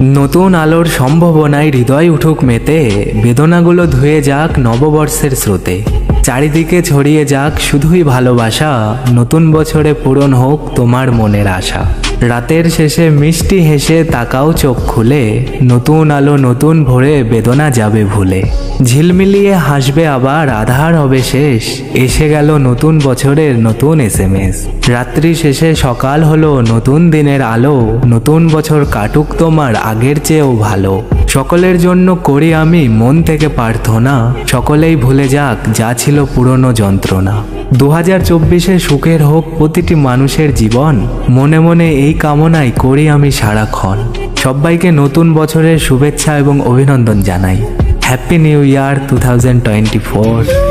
নতুন আলোর সম্ভাবনায় হৃদয় উঠুক মেতে, বেদনাগুলো ধুয়ে যাক নববর্ষের স্রোতে। চারিদিকে ছড়িয়ে যাক শুধুই ভালোবাসা, নতুন বছরে পূরণ হোক তোমার মনের আশা। রাতের শেষে মিষ্টি হেসে তাকাও চোখ খুলে, নতুন আলো নতুন ভোরে বেদনা যাবে ভুলে। ঝিলমিলিয়ে হাসবে আবার আধার হবে শেষ, এসে গেল নতুন বছরের নতুন SMS। রাত্রি শেষে সকাল হলো নতুন দিনের আলো, নতুন বছর কাটুক তোমার আগের চেয়েও ভালো। সকলের জন্য করি আমি মন থেকে প্রার্থনা, সকলেই ভুলে যাক যা ছিল পুরনো যন্ত্রণা। 2024-এ সুখের হোক প্রতিটি মানুষের জীবন, মনে মনে এই কামনাই করি আমি সারাক্ষণ। সবাইকে নতুন বছরের শুভেচ্ছা এবং অভিনন্দন জানাই। Happy new year 2024।